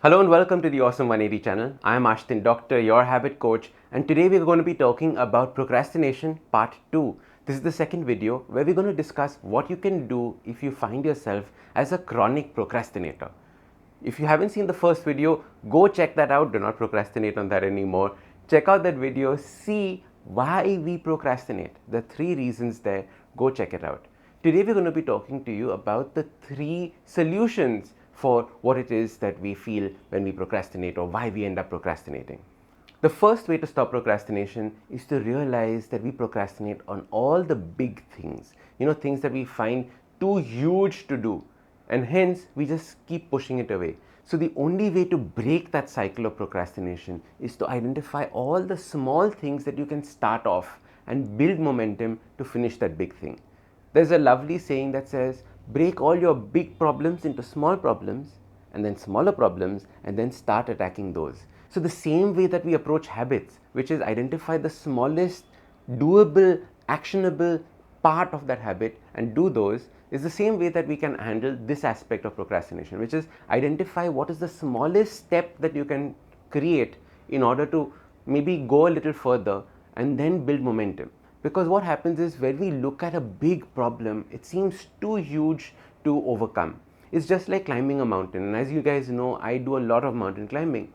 Hello and welcome to the Awesome 180 channel. I am Ashtin Doctor, your habit coach, and today we're going to be talking about procrastination part 2. This is the second video where we're going to discuss what you can do if you find yourself as a chronic procrastinator. If you haven't seen the first video, go check that out. Do not procrastinate on that anymore. Check out that video, see why we procrastinate. The 3 reasons there, go check it out. Today we're going to be talking to you about the 3 solutions for what it is that we feel when we procrastinate or why we end up procrastinating. The first way to stop procrastination is to realize that we procrastinate on all the big things, things that we find too huge to do, and hence we just keep pushing it away. So the only way to break that cycle of procrastination is to identify all the small things that you can start off and build momentum to finish that big thing. There's a lovely saying that says, break all your big problems into small problems and then smaller problems and then start attacking those. So the same way that we approach habits, which is identify the smallest doable, actionable part of that habit and do those, is the same way that we can handle this aspect of procrastination, which is identify what is the smallest step that you can create in order to maybe go a little further and then build momentum. Because what happens is when we look at a big problem, it seems too huge to overcome. It's just like climbing a mountain, and as you guys know, I do a lot of mountain climbing.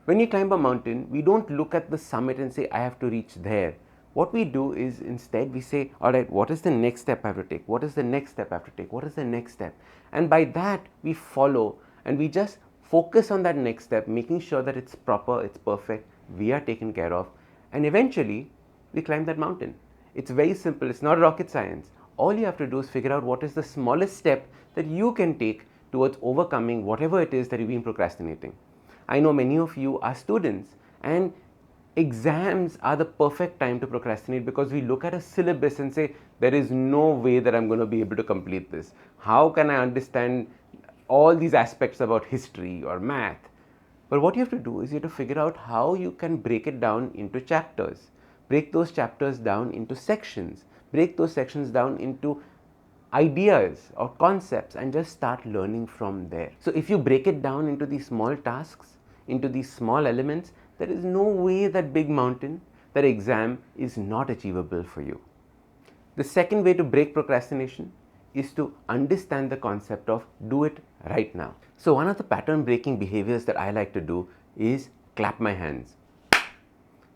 When you climb a mountain, we don't look at the summit and say, I have to reach there. What we do is instead we say, all right, what is the next step I have to take? What is the next step I have to take? What is the next step? And by that, we follow and we just focus on that next step, making sure that it's proper, it's perfect, we are taken care of, and eventually we climb that mountain. It's very simple. It's not rocket science. All you have to do is figure out what is the smallest step that you can take towards overcoming whatever it is that you've been procrastinating. I know many of you are students, and exams are the perfect time to procrastinate because we look at a syllabus and say, there is no way that I'm going to be able to complete this. How can I understand all these aspects about history or math? But what you have to do is you have to figure out how you can break it down into chapters. Break those chapters down into sections. Break those sections down into ideas or concepts and just start learning from there. So if you break it down into these small tasks, into these small elements, there is no way that big mountain, that exam is not achievable for you. The second way to break procrastination is to understand the concept of do it right now. So one of the pattern breaking behaviors that I like to do is clap my hands.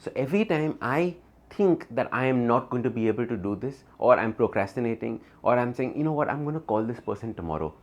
So every time I think that I am not going to be able to do this, or I'm procrastinating, or I'm saying, you know what, I'm going to call this person tomorrow,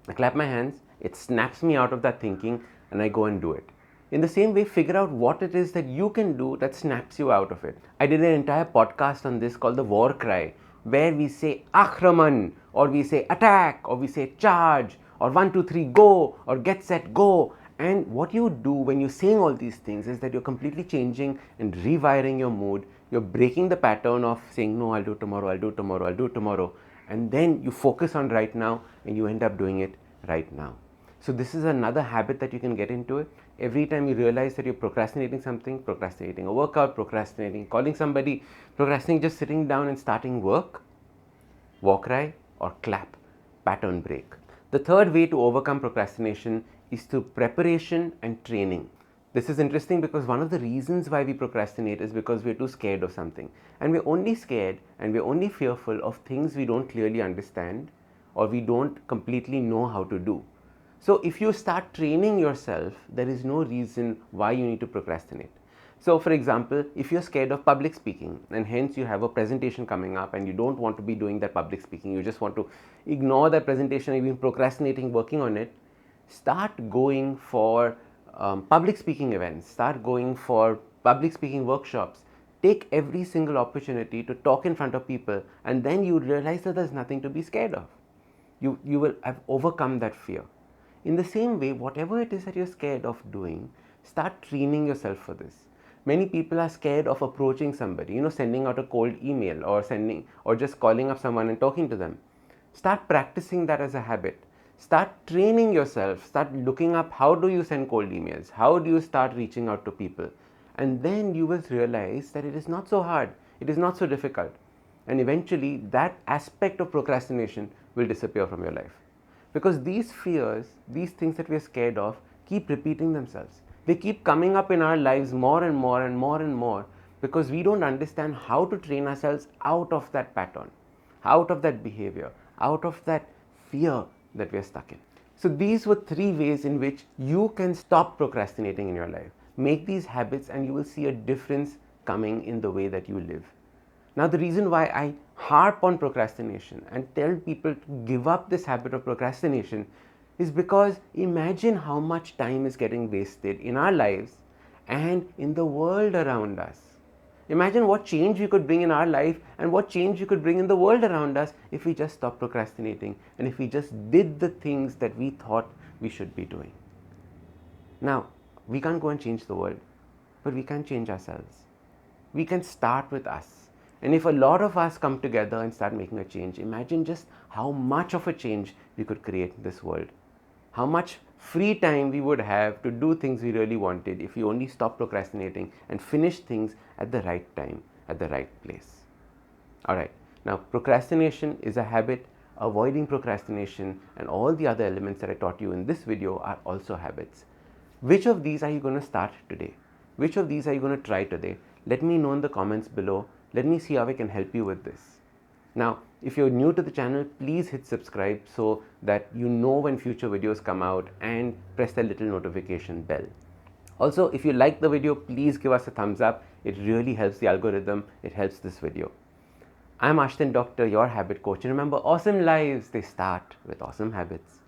I clap my hands, it snaps me out of that thinking, and I go and do it. In the same way, figure out what it is that you can do that snaps you out of it. I did an entire podcast on this called the war cry, where we say Akraman, or we say attack, or we say charge, or 1, 2, 3, go, or get set, go. And what you do when you're saying all these things is that you're completely changing and rewiring your mood. You're breaking the pattern of saying, no, I'll do tomorrow, I'll do tomorrow, I'll do tomorrow. And then you focus on right now and you end up doing it right now. So this is another habit that you can get into it. Every time you realize that you're procrastinating something, procrastinating a workout, procrastinating calling somebody, procrastinating just sitting down and starting work, walk cry or clap, pattern break. The third way to overcome procrastination is through preparation and training. This is interesting because one of the reasons why we procrastinate is because we're too scared of something. And we're only scared and we're only fearful of things we don't clearly understand or we don't completely know how to do. So if you start training yourself, there is no reason why you need to procrastinate. So for example, if you're scared of public speaking and hence you have a presentation coming up and you don't want to be doing that public speaking, you just want to ignore that presentation, you've been procrastinating working on it, start going for public speaking events, start going for public speaking workshops. Take every single opportunity to talk in front of people, and then you realize that there's nothing to be scared of. You will have overcome that fear. In the same way, whatever it is that you're scared of doing, start training yourself for this. Many people are scared of approaching somebody, sending out a cold email or just calling up someone and talking to them. Start practicing that as a habit. Start training yourself. Start looking up how do you send cold emails? How do you start reaching out to people? And then you will realize that it is not so hard. It is not so difficult. And eventually that aspect of procrastination will disappear from your life. Because these fears, these things that we're scared of, keep repeating themselves. They keep coming up in our lives more and more and more and more because we don't understand how to train ourselves out of that pattern, out of that behavior, out of that fear that we're stuck in. So these were 3 ways in which you can stop procrastinating in your life. Make these habits and you will see a difference coming in the way that you live. Now, the reason why I harp on procrastination and tell people to give up this habit of procrastination is because imagine how much time is getting wasted in our lives and in the world around us. Imagine what change we could bring in our life and what change we could bring in the world around us if we just stopped procrastinating and if we just did the things that we thought we should be doing. Now, we can't go and change the world, but we can change ourselves. We can start with us. And if a lot of us come together and start making a change, imagine just how much of a change we could create in this world. How much free time we would have to do things we really wanted if we only stop procrastinating and finish things at the right time, at the right place. Alright, now procrastination is a habit. Avoiding procrastination and all the other elements that I taught you in this video are also habits. Which of these are you going to start today? Which of these are you going to try today? Let me know in the comments below. Let me see how I can help you with this. Now, if you're new to the channel, please hit subscribe so that you know when future videos come out and press the little notification bell. Also, if you like the video, please give us a thumbs up. It really helps the algorithm. It helps this video. I'm Ashton Doctor, your habit coach. And remember, awesome lives, they start with awesome habits.